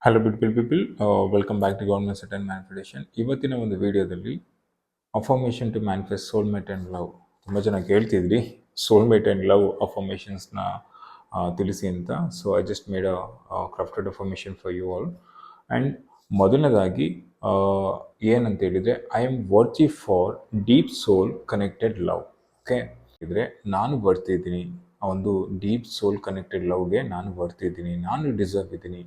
Hello beautiful people, welcome back to government set and manifestation. ಇವತ್ತಿನ ಒಂದು ವಿಡಿಯೋದಲ್ಲಿ affirmation to manifest soulmate and love. ತುಂಬ ಜನ ಕೇಳ್ತಿದ್ರಿ ಸೋಲ್ಮೇಟ್ ಆ್ಯಂಡ್ ಲವ್ ಅಫರ್ಮೇಷನ್ಸ್ನ ತಿಳಿಸಿ ಅಂತ. So I just made a crafted affirmation for you all. And ಮೊದಲನೇದಾಗಿ ಏನಂತ ಹೇಳಿದರೆ, I am worthy for deep soul connected love. Okay, ಇದ್ರೆ ನಾನು ಬರ್ತಿದ್ದೀನಿ ಆ ಒಂದು ಡೀಪ್ ಸೋಲ್ ಕನೆಕ್ಟೆಡ್ ಲವ್ಗೆ, ನಾನು ಬರ್ತಿದ್ದೀನಿ, ನಾನು ಡಿಸರ್ವ್ ಇದ್ದೀನಿ.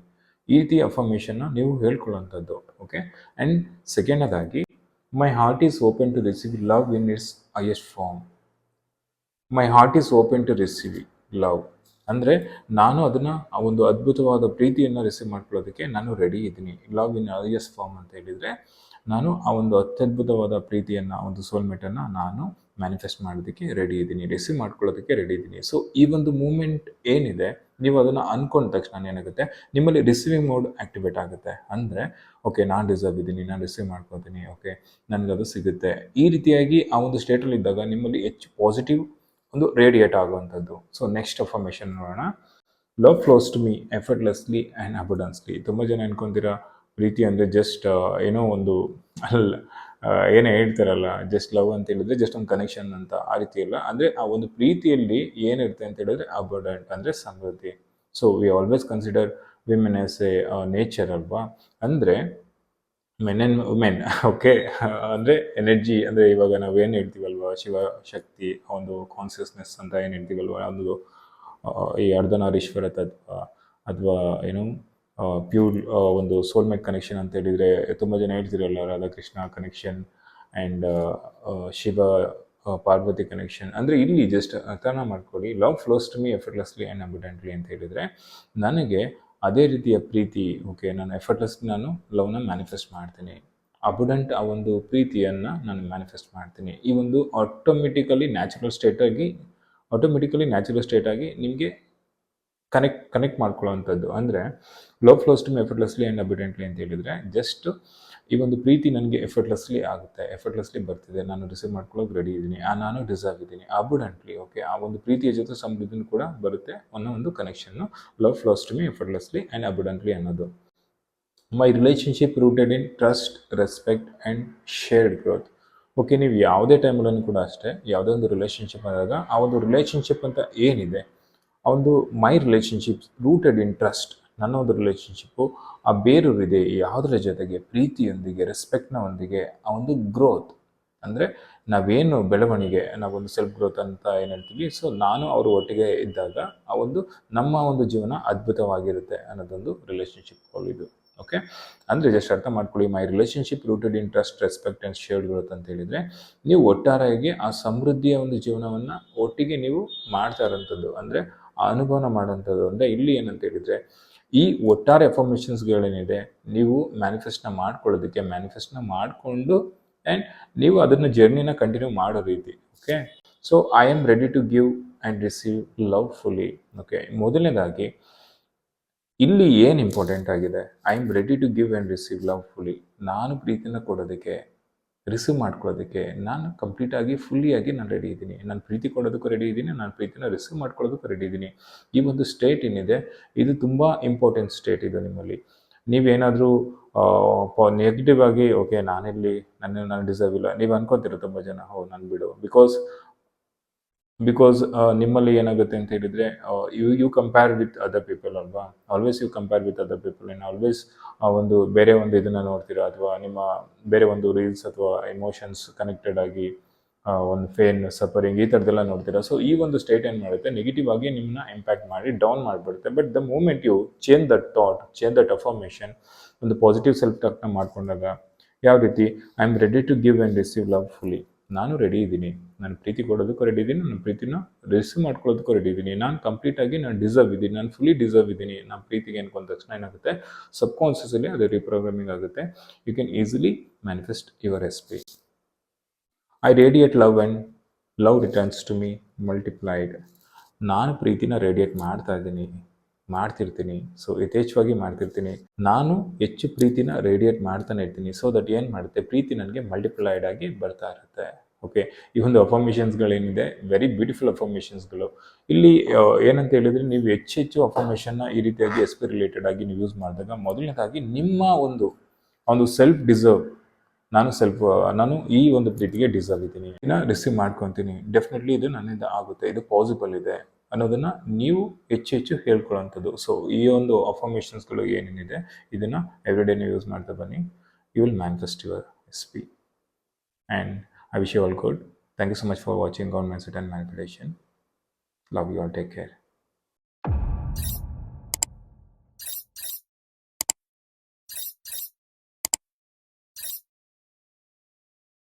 ಈ ರೀತಿ ಅಫರ್ಮೇಷನ್ನ ನೀವು ಹೇಳ್ಕೊಳ್ಳೋಂಥದ್ದು. ಓಕೆ, ಆ್ಯಂಡ್ ಸೆಕೆಂಡದಾಗಿ, my heart is open to receive love in its highest form. My heart is open to receive love ಅಂದರೆ, ನಾನು ಅದನ್ನು ಆ ಒಂದು ಅದ್ಭುತವಾದ ಪ್ರೀತಿಯನ್ನು ರಿಸೀವ್ ಮಾಡ್ಕೊಳ್ಳೋದಕ್ಕೆ ನಾನು ರೆಡಿ ಇದ್ದೀನಿ. ಲವ್ ಇನ್ ಹೈಯೆಸ್ಟ್ ಫಾರ್ಮ್ ಅಂತ ಹೇಳಿದರೆ, ನಾನು ಆ ಒಂದು ಅತ್ಯದ್ಭುತವಾದ ಪ್ರೀತಿಯನ್ನು, ಒಂದು ಸೋಲ್ಮೇಟನ್ನು ನಾನು ಮ್ಯಾನಿಫೆಸ್ಟ್ ಮಾಡೋದಕ್ಕೆ ರೆಡಿ ಇದ್ದೀನಿ, ರಿಸೀವ್ ಮಾಡ್ಕೊಳ್ಳೋದಕ್ಕೆ ರೆಡಿ ಇದ್ದೀನಿ. ಸೊ ಈ ಒಂದು ಮೂಮೆಂಟ್ ಏನಿದೆ, ನೀವು ಅದನ್ನು ಅಂದ್ಕೊಂಡ ತಕ್ಷಣ ಏನಾಗುತ್ತೆ, ನಿಮ್ಮಲ್ಲಿ ರಿಸೀವಿಂಗ್ ಮೋಡ್ ಆ್ಯಕ್ಟಿವೇಟ್ ಆಗುತ್ತೆ. ಅಂದರೆ ಓಕೆ, ನಾನು ಡಿಸರ್ವ್ ಇದ್ದೀನಿ, ನಾನು ರಿಸೀವ್ ಮಾಡ್ಕೊತೀನಿ, ಓಕೆ ನನಗದು ಸಿಗುತ್ತೆ. ಈ ರೀತಿಯಾಗಿ ಆ ಒಂದು ಸ್ಟೇಟಲ್ಲಿ ಇದ್ದಾಗ ನಿಮ್ಮಲ್ಲಿ ಹೆಚ್ಚು ಪಾಸಿಟಿವ್ ಒಂದು ರೇಡಿಯೇಟ್ ಆಗುವಂಥದ್ದು. ಸೊ ನೆಕ್ಸ್ಟ್ ಅಫರ್ಮೇಷನ್ ನೋಡೋಣ. Love flows to me effortlessly and abundantly. ತುಂಬ ಜನ ಅನ್ಕೊಂತೀರಾ ಪ್ರೀತಿ ಅಂದರೆ ಜಸ್ಟ್ ಏನೋ ಒಂದು ಅಲ್ಲ, ಏನೇ ಹೇಳ್ತಾರಲ್ಲ, ಜಸ್ಟ್ ಲವ್ ಅಂತ ಹೇಳಿದ್ರೆ ಜಸ್ಟ್ ಒಂದು ಕನೆಕ್ಷನ್ ಅಂತ. ಆ ರೀತಿ ಇಲ್ಲ. ಅಂದರೆ ಆ ಒಂದು ಪ್ರೀತಿಯಲ್ಲಿ ಏನಿರುತ್ತೆ ಅಂತ ಹೇಳಿದ್ರೆ ಅಬಂಡೆಂಟ್ ಅಂದರೆ ಸಮೃದ್ಧಿ. So we always consider women as a nature ಅಲ್ವಾ. ಅಂದರೆ ಮೆನ್ ಆ್ಯಂಡ್ ವುಮೆನ್, ಓಕೆ, ಅಂದರೆ ಎನರ್ಜಿ, ಅಂದರೆ ಇವಾಗ ನಾವು ಏನು ಹೇಳ್ತೀವಲ್ವ, ಶಿವಶಕ್ತಿ, ಒಂದು ಕಾನ್ಸಿಯಸ್ನೆಸ್ ಅಂತ ಏನು ಹೇಳ್ತೀವಲ್ವ, ಒಂದು ಈ ಅರ್ಧನಾರೀಶ್ವರ ತತ್ವ, ಅಥವಾ ಏನು ಪ್ಯೂರ್ ಒಂದು ಸೋಲ್ಮೇಟ್ ಕನೆಕ್ಷನ್ ಅಂತ ಹೇಳಿದರೆ, ತುಂಬ ಜನ ಹೇಳ್ತಿರಲ್ಲ Radhakrishna connection and Shiva Parvati connection. ಅಂದರೆ ಇಲ್ಲಿ ಜಸ್ಟ್ ಅರ್ಥನ ಮಾಡ್ಕೊಳ್ಳಿ, love flows to me effortlessly and abundantly ಅಂತ ಹೇಳಿದರೆ, ನನಗೆ ಅದೇ ರೀತಿಯ ಪ್ರೀತಿ, ಓಕೆ, ನಾನು ಎಫರ್ಟ್ಲೆಸ್ಲಿ ನಾನು ಲವ್ನ ಮ್ಯಾನಿಫೆಸ್ಟ್ ಮಾಡ್ತೀನಿ. ಅಬಂಡೆಂಟ್ ಆ ಒಂದು ಪ್ರೀತಿಯನ್ನು ನಾನು ಮ್ಯಾನಿಫೆಸ್ಟ್ ಮಾಡ್ತೀನಿ. ಈ ಒಂದು ಆಟೋಮೆಟಿಕಲಿ ನ್ಯಾಚುರಲ್ ಸ್ಟೇಟಾಗಿ ನಿಮಗೆ ಕನೆಕ್ಟ್ ಮಾಡ್ಕೊಳ್ಳೋವಂಥದ್ದು. ಅಂದರೆ love flows to me effortlessly and abundantly ಅಂತ ಹೇಳಿದರೆ, ಜಸ್ಟ್ ಈ ಒಂದು ಪ್ರೀತಿ ನನಗೆ ಎಫರ್ಟ್ಲೆಸ್ಲಿ ಆಗುತ್ತೆ, ಎಫರ್ಟ್ಲೆಸ್ಲಿ ಬರ್ತಿದೆ, ನಾನು ರಿಸೀವ್ ಮಾಡ್ಕೊಳ್ಳೋಕೆ ರೆಡಿ ಇದ್ದೀನಿ, ನಾನು ಡಿಸರ್ವ್ ಇದ್ದೀನಿ. ಅಬಂಡೆಂಟ್ಲಿ, ಓಕೆ, ಆ ಒಂದು ಪ್ರೀತಿಯ ಜೊತೆ ಸಮೃದ್ಧಿನೂ ಕೂಡ ಬರುತ್ತೆ ಅನ್ನೋ ಒಂದು ಕನೆಕ್ಷನ್ನು love flows to me effortlessly and abundantly ಅನ್ನೋದು. My relationship rooted in trust, respect and shared growth. Okay, ನೀವು ಯಾವುದೇ ಟೈಮಲ್ಲೂ ಕೂಡ ಅಷ್ಟೇ, ಯಾವುದೇ ಒಂದು ರಿಲೇಷನ್ಶಿಪ್ ಆದಾಗ ಆ ಒಂದು ರಿಲೇಷನ್ಶಿಪ್ ಅಂತ ಏನಿದೆ, ಆ ಒಂದು ಮೈ ರಿಲೇಷನ್ಶಿಪ್ ರೂಟೆಡ್ ಇನ್ ಟ್ರಸ್ಟ್, ನನ್ನ ಒಂದು ರಿಲೇಷನ್ಶಿಪ್ಪು ಆ ಬೇರೂರಿದೆ ಯಾವುದರ ಜೊತೆಗೆ, ಪ್ರೀತಿಯೊಂದಿಗೆ, ರೆಸ್ಪೆಕ್ಟ್ನ ಒಂದಿಗೆ, ಆ ಒಂದು ಗ್ರೋತ್ ಅಂದರೆ ನಾವೇನು ಬೆಳವಣಿಗೆ, ನಾವೊಂದು ಸೆಲ್ಫ್ ಗ್ರೋತ್ ಅಂತ ಏನು ಹೇಳ್ತೀವಿ. ಸೊ ನಾನು ಅವರು ಒಟ್ಟಿಗೆ ಇದ್ದಾಗ ಆ ಒಂದು ನಮ್ಮ ಒಂದು ಜೀವನ ಅದ್ಭುತವಾಗಿರುತ್ತೆ ಅನ್ನೋದೊಂದು ರಿಲೇಷನ್ಶಿಪ್ ಇದು. ಓಕೆ, ಅಂದರೆ ಜಸ್ಟ್ ಅರ್ಥ ಮಾಡ್ಕೊಳ್ಳಿ, my relationship rooted in trust, respect and shared growth ಅಂತ ಹೇಳಿದರೆ, ನೀವು ಒಟ್ಟಾರೆಯಾಗಿ ಆ ಸಮೃದ್ಧಿಯ ಒಂದು ಜೀವನವನ್ನು ಒಟ್ಟಿಗೆ ನೀವು ಮಾಡ್ತಾ ಇರೋಂಥದ್ದು, ಅಂದರೆ ಆ ಅನುಭವನ ಮಾಡೋಂಥದ್ದು. ಅಂದರೆ ಇಲ್ಲಿ ಏನಂತ ಹೇಳಿದರೆ, ಈ ಒಟ್ಟಾರೆ ಅಫರ್ಮೇಷನ್ಸ್ಗಳೇನಿದೆ, ನೀವು ಮ್ಯಾನಿಫೆಸ್ಟ್ನ ಮಾಡಿಕೊಂಡು ಆ್ಯಂಡ್ ನೀವು ಅದನ್ನು ಜರ್ನಿನ ಕಂಟಿನ್ಯೂ ಮಾಡೋ ರೀತಿ. Okay, so I am ready to give and receive love fully. Okay, ಮೊದಲನೇದಾಗಿ ಇಲ್ಲಿ ಏನು ಇಂಪಾರ್ಟೆಂಟ್ ಆಗಿದೆ, I am ready to give and receive love fully. ನಾನು ಪ್ರೀತಿನ ಕೊಡೋದಕ್ಕೆ, ರಿಸೀವ್ ಮಾಡ್ಕೊಳ್ಳೋದಕ್ಕೆ ನಾನು ಕಂಪ್ಲೀಟಾಗಿ ಫುಲ್ಲಿಯಾಗಿ ನಾನು ರೆಡಿ ಇದ್ದೀನಿ. ನಾನು ಪ್ರೀತಿ ಕೊಡೋದಕ್ಕೂ ರೆಡಿ ಇದ್ದೀನಿ, ನಾನು ಪ್ರೀತಿನ ರಿಸೀವ್ ಮಾಡ್ಕೊಳ್ಳೋದಕ್ಕೂ ರೆಡಿ ಇದ್ದೀನಿ. ಈ ಒಂದು ಸ್ಟೇಟ್ ಏನಿದೆ, ಇದು ತುಂಬ ಇಂಪಾರ್ಟೆಂಟ್ ಸ್ಟೇಟ್ ಇದು ನಿಮ್ಮಲ್ಲಿ. ನೀವೇನಾದರೂ ನೆಗೆಟಿವ್ ಆಗಿ, ಓಕೆ ನಾನಿಲ್ಲಿ ನಾನು ಡಿಸರ್ವ್ ಇಲ್ಲ, ನೀವು ಅನ್ಕೊತೀರ ತುಂಬ ಜನ, ನಾನು ಬಿಡು, ಬಿಕಾಸ್ ನಿಮ್ಮಲ್ಲಿ ಏನಾಗುತ್ತೆ ಅಂತ ಹೇಳಿದರೆ, you compare with other people ಅಲ್ವಾ. Always you compare with other people and always ಒಂದು ಬೇರೆ ಒಂದು ಇದನ್ನು ನೋಡ್ತೀರಾ, ಅಥವಾ ನಿಮ್ಮ ಬೇರೆ ಒಂದು ರೀಲ್ಸ್ ಅಥವಾ ಎಮೋಷನ್ಸ್ ಕನೆಕ್ಟೆಡ್ ಆಗಿ ಒಂದು ಫೇನ್, ಸಫರಿಂಗ್, ಈ ಥರದ್ದೆಲ್ಲ ನೋಡ್ತೀರಾ. ಸೊ ಈ ಒಂದು ಸ್ಟೇಟ್ ಏನು ಮಾಡುತ್ತೆ, ನೆಗೆಟಿವ್ ಆಗಿ ನಿಮ್ಮನ್ನ ಇಂಪ್ಯಾಕ್ಟ್ ಮಾಡಿ ಡೌನ್ ಮಾಡಿಬಿಡುತ್ತೆ. But the moment you change that thought, change that affirmation, ಒಂದು ಪಾಸಿಟಿವ್ ಸೆಲ್ಫ್ ಟಾಕ್ನ ಮಾಡ್ಕೊಂಡಾಗ, ಯಾವ ರೀತಿ, I am ready to give and receive love fully. ನಾನು ರೆಡಿ ಇದ್ದೀನಿ, ನಾನು ಪ್ರೀತಿ ಕೊಡೋದಕ್ಕೂ ರೆಡಿ ಇದ್ದೀನಿ, ನನ್ನ ಪ್ರೀತಿನ ರಿಸೀವ್ ಮಾಡ್ಕೊಳ್ಳೋದಕ್ಕೂ ರೆಡಿ ಇದ್ದೀನಿ, ನಾನು ಕಂಪ್ಲೀಟಾಗಿ ನಾನು ಡಿಸರ್ವ್ ಇದ್ದೀನಿ, ನಾನು ಫುಲ್ಲಿ ಡಿಸರ್ವ್ ಇದ್ದೀನಿ. ನಾನು ಪ್ರೀತಿಗೆ ಅನ್ಕೊಂಡ ತಕ್ಷಣ ಏನಾಗುತ್ತೆ, ಸಬ್ಕಾನ್ಷಿಯಸಲ್ಲಿ ಅದು ರೀಪ್ರೋಗ್ರಾಮಿಂಗ್ ಆಗುತ್ತೆ. You can easily manifest your SP. I radiate love and love returns to me multiplied. ನಾನು ಪ್ರೀತಿನ ರೇಡಿಯೇಟ್ ಮಾಡ್ತಿರ್ತೀನಿ. ಸೊ ಯಥೇಚ್ಛವಾಗಿ ಮಾಡ್ತಿರ್ತೀನಿ. ನಾನು ಹೆಚ್ಚು ಪ್ರೀತಿನ ರೇಡಿಯೇಟ್ ಮಾಡ್ತಾನೆ ಇರ್ತೀನಿ. ಸೊ ದಟ್ ಏನು ಮಾಡುತ್ತೆ, ಪ್ರೀತಿ ನನಗೆ ಮಲ್ಟಿಪ್ಲೈಡ್ ಆಗಿ ಬರ್ತಾ ಇರುತ್ತೆ. ಓಕೆ, ಈ ಒಂದು ಅಫರ್ಮೇಷನ್ಸ್ಗಳೇನಿದೆ ವೆರಿ ಬ್ಯೂಟಿಫುಲ್ ಅಫರ್ಮೇಷನ್ಸ್ಗಳು. ಇಲ್ಲಿ ಏನಂತ ಹೇಳಿದ್ರೆ, ನೀವು ಹೆಚ್ಚು ಅಫರ್ಮೇಷನ್ನ ಈ ರೀತಿಯಾಗಿ ಎಸ್ ಪಿ ರಿಲೇಟೆಡ್ ಆಗಿ ನೀವು ಯೂಸ್ ಮಾಡಿದಾಗ, ಮೊದಲನೇದಾಗಿ ನಿಮ್ಮ ಒಂದು ಸೆಲ್ಫ್ ಡಿಸರ್ವ್, ನಾನು ಈ ಒಂದು ಪ್ರೀತಿಗೆ ಡಿಸರ್ವ್ ಇದ್ದೀನಿ, ರಿಸೀವ್ ಮಾಡ್ಕೊತೀನಿ, ಡೆಫಿನೆಟ್ಲಿ ಇದು ನನ್ನಿಂದ ಆಗುತ್ತೆ, ಇದು ಪಾಸಿಬಲ್ ಇದೆ ಅನ್ನೋದನ್ನ ನೀವು ಹೆಚ್ಚು ಹೇಳ್ಕೊಳ್ಳೋಂಥದ್ದು. ಸೊ ಈ ಒಂದು ಅಫರ್ಮೇಷನ್ಸ್ಗಳು ಏನೇನಿದೆ ಇದನ್ನ ಎವ್ರಿಡೇ ನೀವು ಯೂಸ್ ಮಾಡ್ತಾ ಬನ್ನಿ. You will manifest your SP. And I wish you all good. Thank you so much for watching Government Mindset and Manipulation. Love you all. Take care.